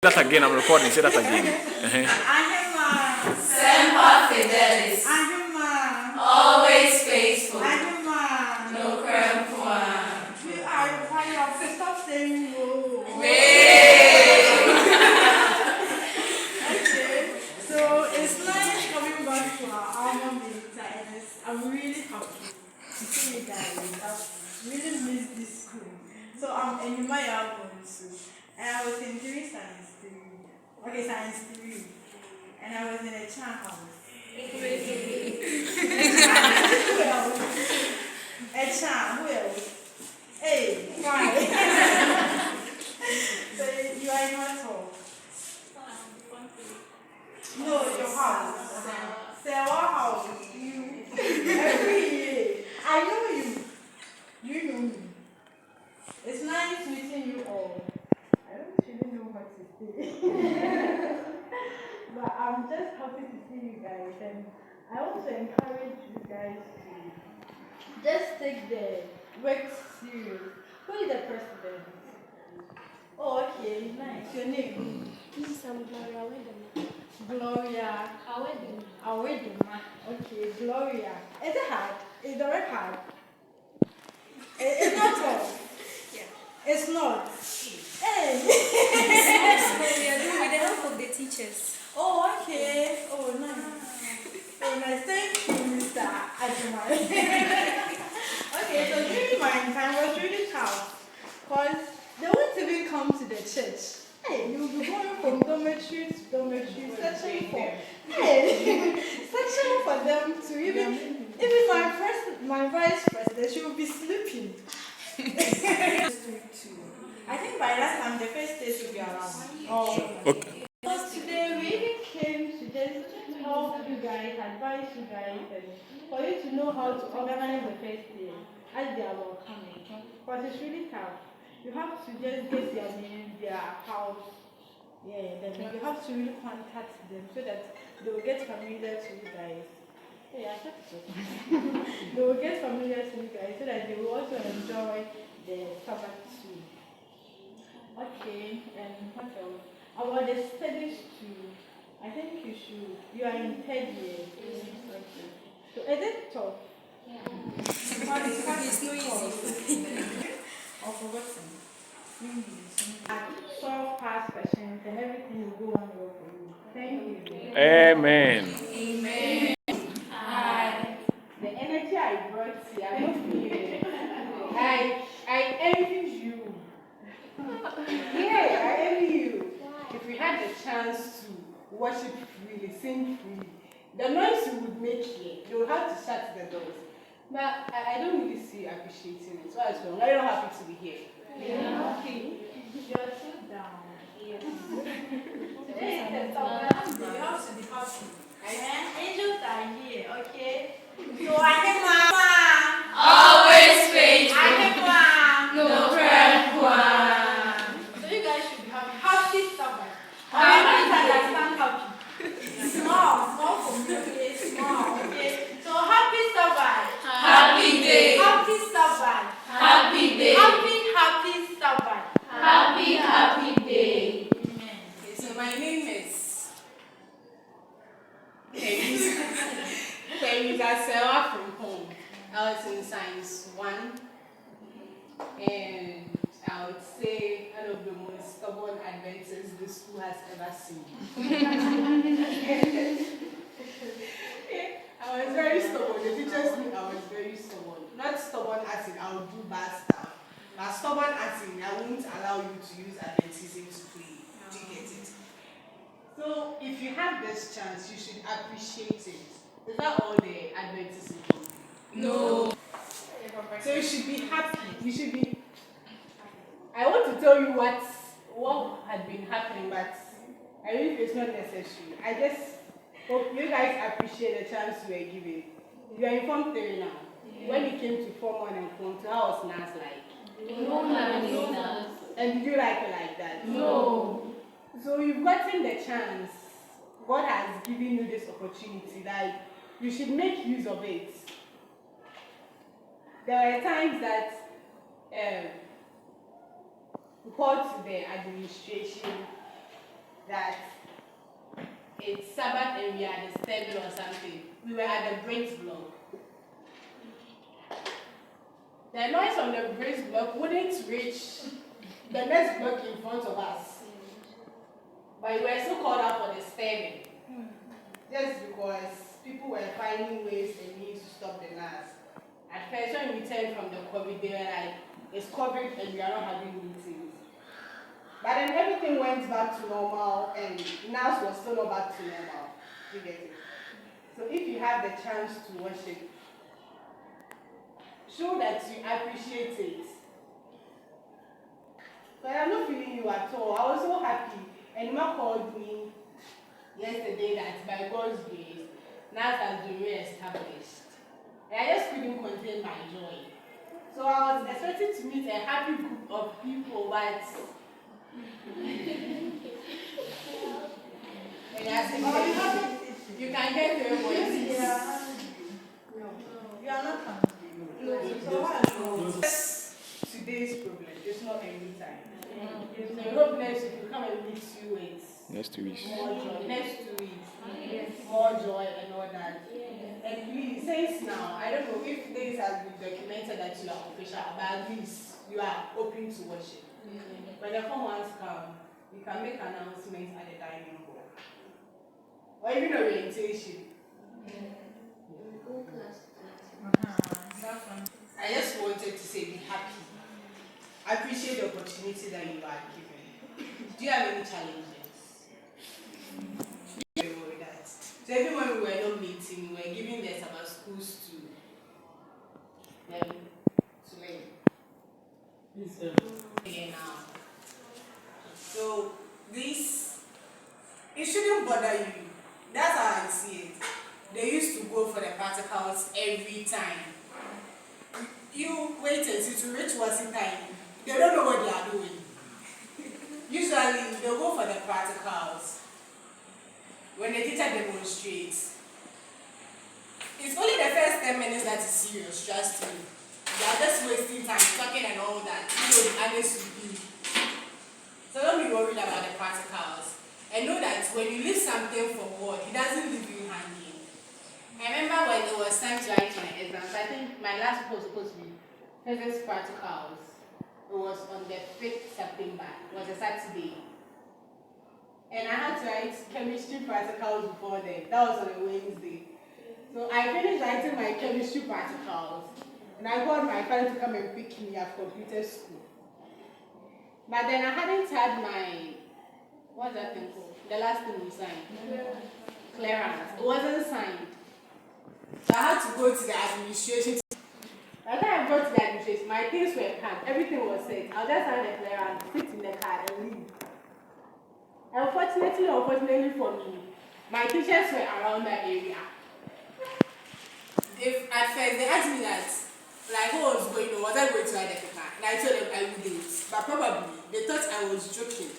That again, I'm recording. Say that again. Semper Fidelis. Always faithful. No crime. You are the fire of the stop saying whoa. Okay, so it's nice coming back to our album later, and I'm really happy to see you guys. I've really missed this school. So I'm in my album too. And I was in science 3. Okay, science 3. And I was in a chan house. A chan, who else? Hey, fine. So you are in what hall? No, your house. Say what house? You. Every year. I know you. You know me. It's nice meeting you all. I don't really know what to say. But I'm just happy to see you guys, and I want to encourage you guys to just take the work serious. Who is the president? Oh, okay, nice. Your name? I'm Gloria Wedema. Gloria. Awedema. Okay, Gloria. Is it hard? Is the work hard? It's not tough. Yeah. It's not. Hey. We are doing with the help of the teachers. Oh, okay. Oh, nice. Oh, nice. Thank you, Mr. Ajumai. Okay, so during my time was really tough because they won't even come to the church. Hey, you'll be going from dormitory to dormitory, section for section for them to even my vice president, she will be sleeping. I think by that time the first stage will be around. Oh, Okay. so today we even came to just help you guys, advise you guys, and for you to know how to organize the first day as they are all coming. But it's really tough. You have to just get their name, their house, then you have to really contact them so that they will get familiar to you guys. Yeah, they will get familiar to you guys so that they will also enjoy the Sabbath too. Okay, and what else? About the studies too, I think you are in 3rd year. So is it tough? Yeah. It's no easy. Or forgotten. And 12 past questions and everything will go on well for you. Thank you. Amen. Amen. The energy I brought here, I don't feel it. I envy you. Yeah, I envy you. If we had the chance to worship freely, sing freely, the noise you would make here, you would have to shut the doors. But I don't really see you appreciating it. So I was going, are you not happy to be here? Yeah. You're so down. Yes. Today is the Sabbath. You have to be happy. Angels are here, okay? So Always faithful. No crime. So you guys should be happy. Happy Sabbath. Happy Understand happy. Small for me, okay? Small, okay? So happy Sabbath. Happy day. Happy Sabbath. Happy day. Happy Sabbath. Happy day. Amen. Okay, so my name is Teresa Sewa from home. I was in Science 1, and I would say one of the most stubborn adventures the school has ever seen. I was very stubborn. The teachers knew I was very stubborn. Not stubborn as in I would do bad stuff, but stubborn as in I won't allow you to use Adventism to play. Do you get it? So if you have this chance, you should appreciate it. Is that all the Adventism do? No. So you should be happy. You should be. I want to tell you what had been happening, but I believe it's not necessary. I just hope you guys appreciate the chance you were given. You are in Form 3 now. Yeah. When you came to Form 1 and Form 2, how was NAAS like? No. And did you like it like that? No. So you've gotten the chance. God has given you this opportunity. Like, you should make use of it. There were times that we called to the administration it's Sabbath and we are at the stable or something. We were at the bridge block. The noise from the bridge block wouldn't reach the next block in front of us. But we were still called out for the stable. Just because people were finding ways and means to stop the NAS. At first, when we returned from the COVID, they were like, it's COVID and we are not having meetings. But then everything went back to normal and NAS was still not back to normal. You get it? So if you have the chance to worship, show that you appreciate it. But I'm not feeling you at all. I was so happy. And Ma called me yesterday that by God's grace, NAS has been re-established. And I just couldn't contain my joy. So I was expecting to meet a happy group of people, but and I said, you can get their voices. Yeah. No. You are not hungry. So what? Today's problem. It's not every time. So I hope next week we come and meet you with Next 2 weeks. more joy. Next 2 weeks. More joy and all that. And please, since now, I don't know if this has been documented that you are official, but at least you are open to worship. When the phone ones come, you can make announcements at the dining hall. Or even orientation. I just wanted to say be happy. I appreciate the opportunity that you are given. Do you have any challenges? You know that. So even when we were not meeting, we were giving the summer schools to them to learn. Again now. So this, it shouldn't bother you. That's how I see it. They used to go for the practicals every time. You wait until to reach what's time. They don't know what they are doing. Usually, they'll go for the practicals. When the teacher demonstrates, it's only the first 10 minutes that is serious, trust me. They are just wasting time talking and all that. You know, honest with you. So don't be worried about the practicals. And know that when you leave something for God, He doesn't leave you hanging. I remember when it was time to write my exams, I think my last week was supposed to be physics practicals. It was on the 5th September. It was a Saturday. And I had to write chemistry practicals before then. That was on a Wednesday. So I finished writing my chemistry practicals. And I got my friend to come and pick me at computer school. But then I hadn't had my, what's that thing called? The last thing we signed. Clearance. It wasn't signed. So I had to go to the administration. By the time I got to the administration, my things were packed. Everything was set. I'll just sign the clearance, sit in the car and leave. Unfortunately for me, my teachers were around that area. If at first they asked me that, like, what was going on, was I going to write the paper? And I told them I wouldn't. But probably they thought I was joking.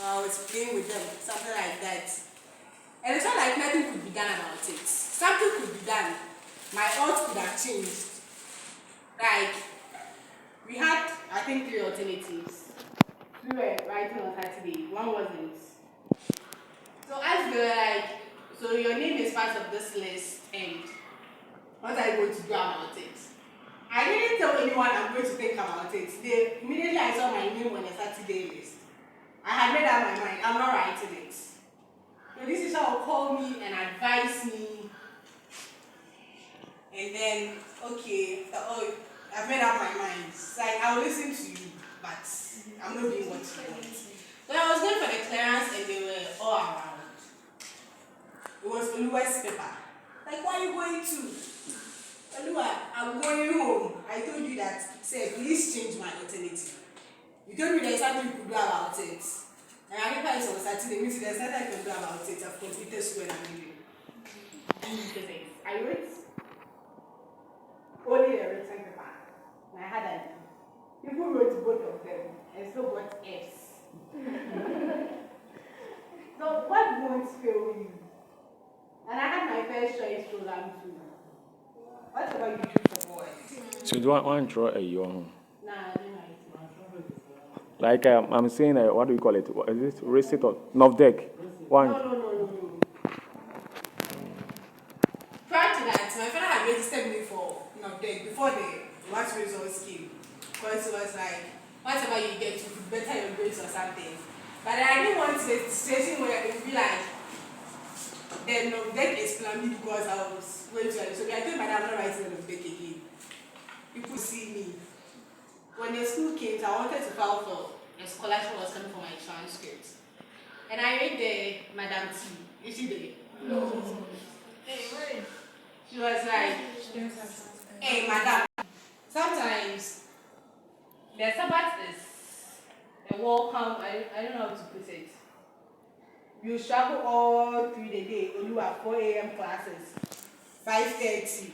Or I was playing with them, something like that. And it felt like nothing could be done about it. Something could be done. My odds could have changed. Like, we had, I think, 3 alternatives. 2 were writing on Saturday, 1 wasn't. So as they were like, so your name is part of this list, and what are you going to do about it? I didn't tell anyone I'm going to think about it. Immediately I saw my name on the Saturday list. I had made up my mind, I'm not writing it. So this teacher will call me and advise me. And then, okay, oh, I've made up my mind. It's like, I'll listen to you, but I'm not doing what you want. So I was going for the clearance and they were all around. It was Oluwa's paper. Like, why are you going to? Oluwa, I'm going home. I told you that, say, please change my alternative. You told me there's something you could do about it. And I remember it was Saturday, which there's nothing I can do about it. I've completed school and I'm leaving. I wrote only a written paper. And I had an people wrote both of them and still got F's. So what won't fail you? And I had my first choice program too. Whatever you do for boys. So do you want to draw a young? Nah, I didn't write it. Like I'm saying, what do you call it? Is it receipt or not deck? One. No. my father had registered me for before the what results came. Because it was like whatever you get, you better your grades or something. But I didn't want the situation where it would be like then deck explain me because I was going to so I told my dad I'm not writing on the deck again. People see me. When the school came, I wanted to file for a scholarship was coming for my transcript. And I read the Madam T. Is she there? No. She was like, hey, Madam, sometimes the Sabbath is a welcome, I don't know how to put it. You travel all through the day, only have 4 a.m. classes, 5:30.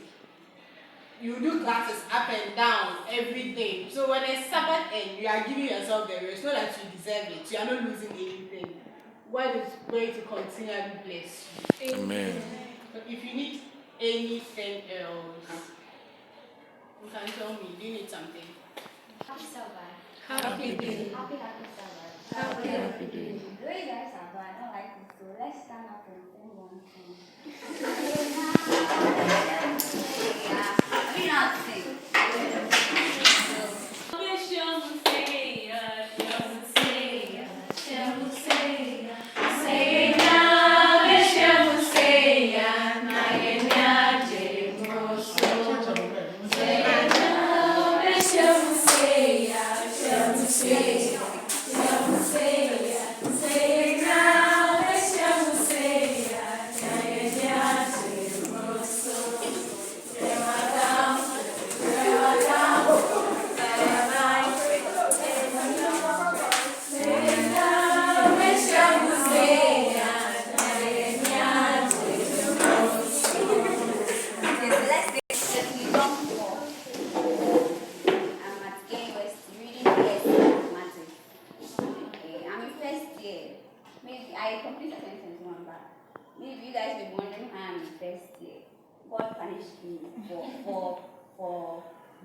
You do classes up and down every day. So when it's Sabbath end, you are giving yourself the rest. Not that you deserve it. You are not losing anything. God is going to continually bless you. Amen. So if you need anything else, you can tell me. Do you need something? Happy Sabbath. Happy day. Happy Sabbath. Happy day. The way you guys are bad, I don't like it. So let's stand up and sing one song. I mean, I'll sing. Maybe you guys be wondering why I'm in first year. God punished me for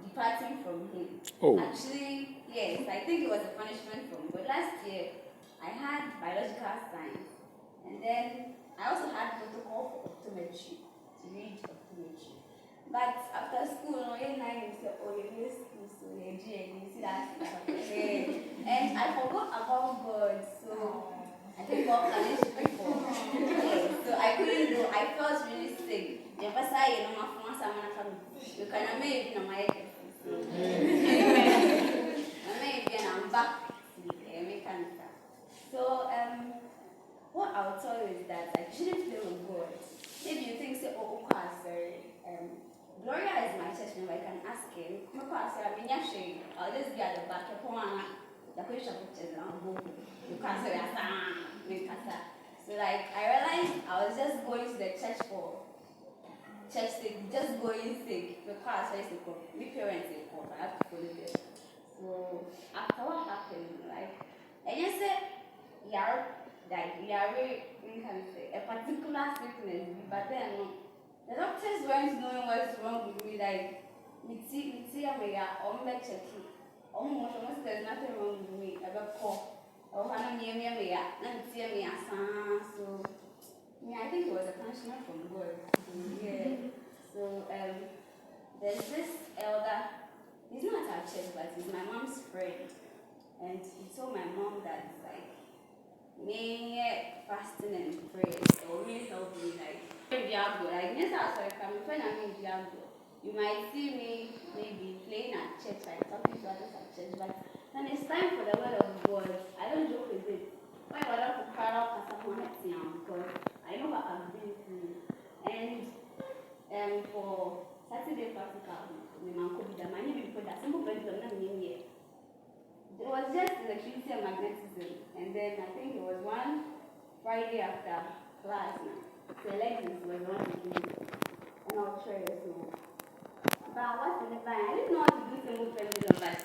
departing from Him. Oh. Actually, yes, I think it was a punishment from God. Last year, I had biological science, and then I also had protocol for optometry, to read optometry. But after school, year 9, you say, oh, you're in school, so you're GNAAS, you see that stuff. And I forgot about God, so I think God punished me for so I couldn't do. I felt really sick. You can maybe no my maybe I'm back to mechanical. So what I'll tell you is that I shouldn't play with God. Maybe you think say sorry. Gloria is my church member. I can ask him. I'll just be at the back. You can't say so like I realized I was just going to the church for church sake, just going sick because I used to come. My parents in court, I have to follow them. So after what happened, like and you said you are very a particular sickness, but then the doctors weren't knowing what's wrong with me, like me see I'm checking. Almost there's nothing wrong with me. I got cough. Oh, I don't me so yeah, I think it was a punishment from God. Yeah. So there's this elder, he's not at our church, but he's my mom's friend. And he told my mom that like me fasting and prayers will really help me like Diablo. Like yes, I was like I'm when I'm in Diablo. You might see me maybe playing at church, like talking to others at church, but when it's time for the word of God, I don't joke with it. Why would I have to cry out because I know what I've been through. And for Saturday practical, I need to put that simple person not in here. It was just electricity and magnetism, and then I think it was one Friday after class. The lessons was one to do, and I'll try it. So, but I was in the band. I didn't know how to do simple pendulum, but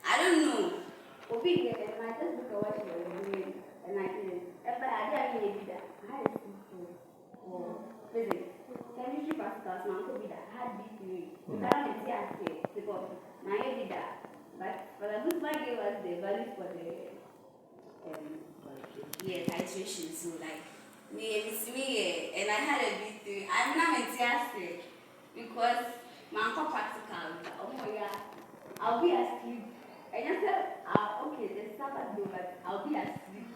I don't know. Obi here, and I just look at what she was doing, and I did it. But I didn't really do that. I had a C2 for physics. Chemistry pascals, my uncle did that. I had B3. You can't see I say because my head did that. But for the book, my gave us the value for the titration. So like me, and I had a B3. I'm not enthusiastic. because my uncle practical. Oh yeah, I'll be asleep. And I said, okay, the Sabbath though, but I'll be asleep.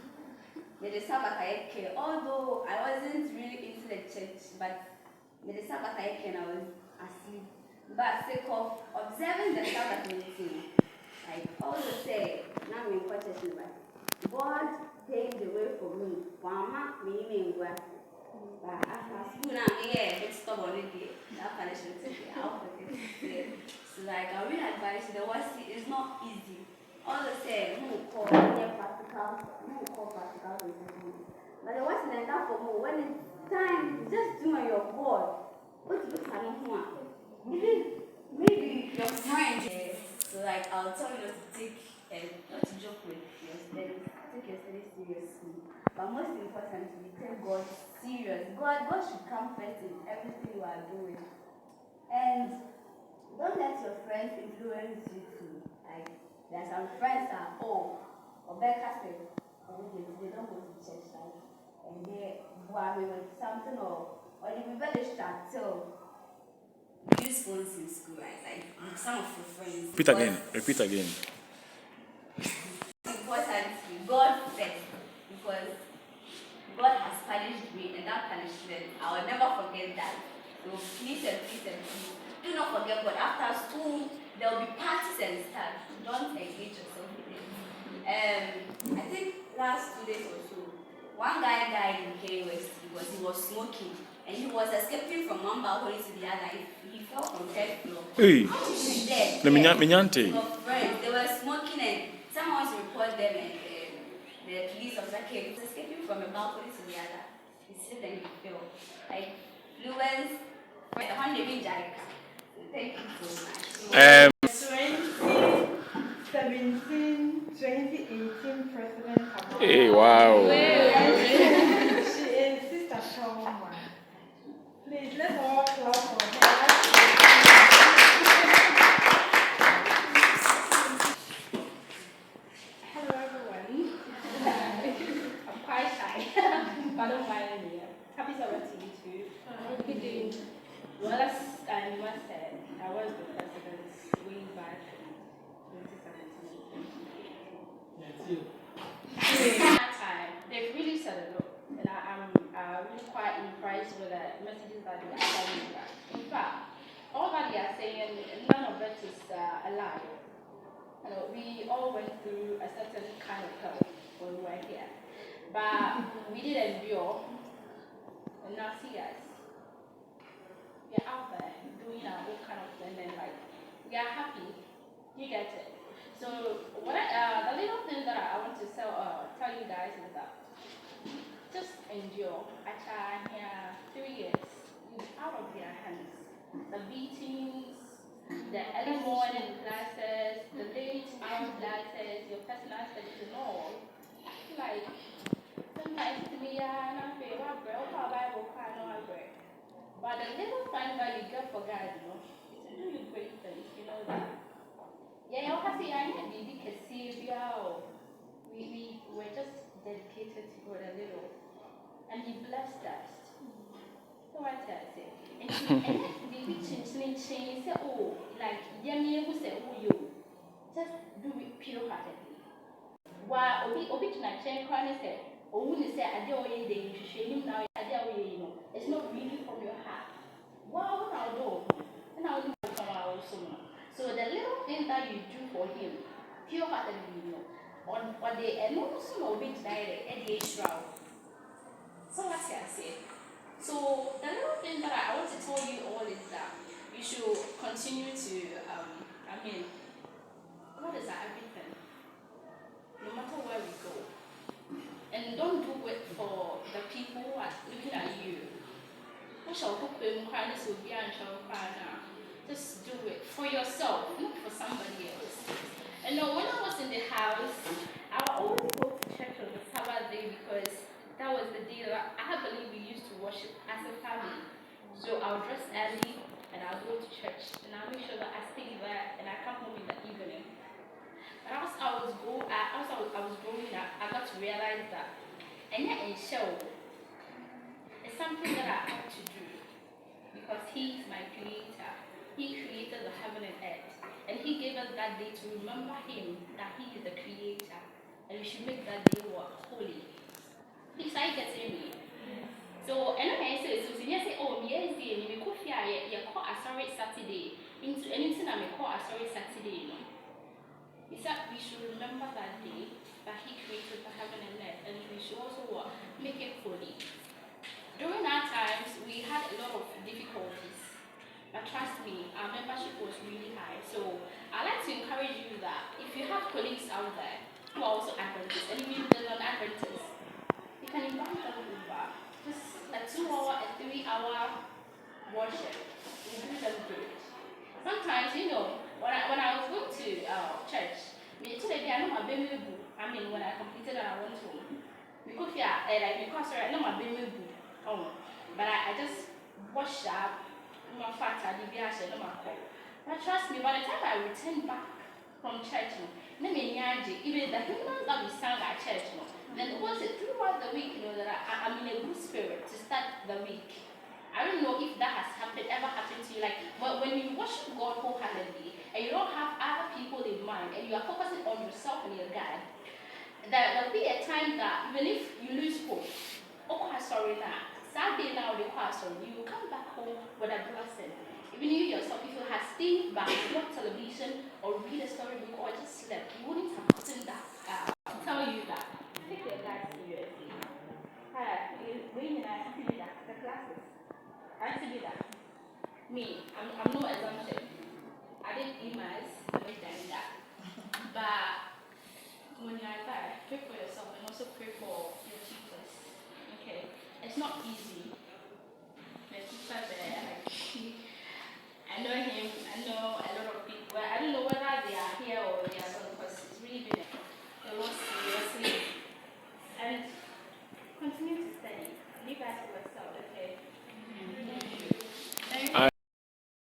The Sabbath I came, although I wasn't really into the church, but the Sabbath I came, I was asleep. But sake of observing the Sabbath meeting, like also say, now I'm in church, but God paved the way for me. Mama, me, but after school now, yeah, it's stubborn again. That punishment today, I'll put it. So like I really advise you, the worst is not easy. All the same, who call practical, but the worst is that for more when it's time, just do on your board. What you look at maybe your friend. So like I'll tell you not to take not to joke with your studies, take your studies seriously. But most importantly, take God serious. God should come first in everything you are doing. And don't let your friends influence you too. Like there are some friends that or Becca said, they don't go to church, right? And they want me with something or they be very distracted. So use phones in school, right? Like some of your friends. Repeat again. Importantly, God first, because God has punished me, and that punishment, I will never forget that. So please and please and please, do not forget God. After school, there will be parties and stuff. Don't engage yourself with it. I think last 2 days or so, one guy died in KOS because he was smoking, and he was escaping from one balcony to the other. He fell from third floor. Hey, He's dead. the Minyante. Friends, they were smoking, and someone wants to report them, and the police officer came. He was escaping from a balcony to the other. He slipped and he fell. Like fluence, thank you so much. 2018 President Kamala. Hey, wow. She is Sister Shoma. Please, let's all clap for her. Hello everyone. I'm quite shy, but I don't mind me. Happy Sabbath to you too. Well, as Nima said, I was the president way back in 2017. That time, they've really said a lot, and I'm really quite impressed with the messages that they are telling us. In fact, all that they are saying, none of it is a lie. You know, we all went through a certain kind of hell when we were here, but we did endure, and now see us. We are out there doing our own kind of thing, and like we are happy. You get it. So what the little thing that I want to tell you guys is that just endure. Actually, here 3 years, you'll be out of their hands. The beatings, the early morning classes, the late hour classes, your personal studies and all. Like sometimes to me, I'm not very well, Bible, but the little time that you get for God, you know, it's to do you great things, you know that. Yeah, you can see I need to be we were just dedicated to God a little, and He blessed us. So what I say, and the change say, oh, like Yemi who say, oh, you just do it pure-heartedly. While Obi to my chain crying say, oh, when you say I don't want you to show him now, I don't want you know, it's not really from your heart. Well, I'll do, and I'll do from our own. So the little thing that you do for him, pure-heartedly, you know, on the enormous of it direct and the shroud. So what's I say? So the little thing that I want to tell you all is that you should continue to God is our everything. No matter where we go. And don't do it for the people who are looking at you. Just do it for yourself, not for somebody else. And when I was in the house, I would always go to church on the Sabbath day because that was the day that I believe we used to worship as a family. So I'll dress early and I'll go to church and I'll make sure that I stay there and I come home in the evening. But as I was growing up, I got to realize that and yet in show it's something that I have to do. because He is my creator. He created the heaven and earth. And He gave us that day to remember Him, that He is the creator. And we should make that day what? Holy. Please, are you getting me? So, and I say, so you say, oh, yes, you could fear you call a sorry Saturday. Into anything I may call a sorry Saturday. Is that we should remember that day that He created the heaven and earth, and we should also what? Make it holy. During our times, we had a lot of difficulties, but trust me, our membership was really high. So I'd like to encourage you that if you have colleagues out there who are also Adventists, and even they're not Adventists, you can invite them over. Just a 2-hour, a 3-hour worship will do them good. Sometimes, you know, when I was going to church, when I completed and I went home, because I know my baby boo. But I just washed up, my fat, I did my call. But trust me, by the time I returned back from church, even the hymns that we sang at church, then it was throughout the week, that I'm in a good spirit to start the week. I don't know if that has ever happened to you. Like when you worship God wholeheartedly and you don't have other people in mind and you are focusing on yourself and your God, there'll be a time that even if you lose hope, sorry now, Saturday now you will come back home with a blessing. Even you yourself, if you had stayed back, watch television or read a storybook or just slept, you wouldn't have gotten that to tell you that. Take your guys seriously. When I see that the classes. I have to do that. Me, I'm no assumption. I did GNAAS, I did that. But when you're there, pray for yourself and also pray for your teachers. Okay? It's not easy. The teacher there, I know him, I know a lot of people. I don't know whether they are here or they are gone because it's really been a lot seriously. And continue to study. You guys will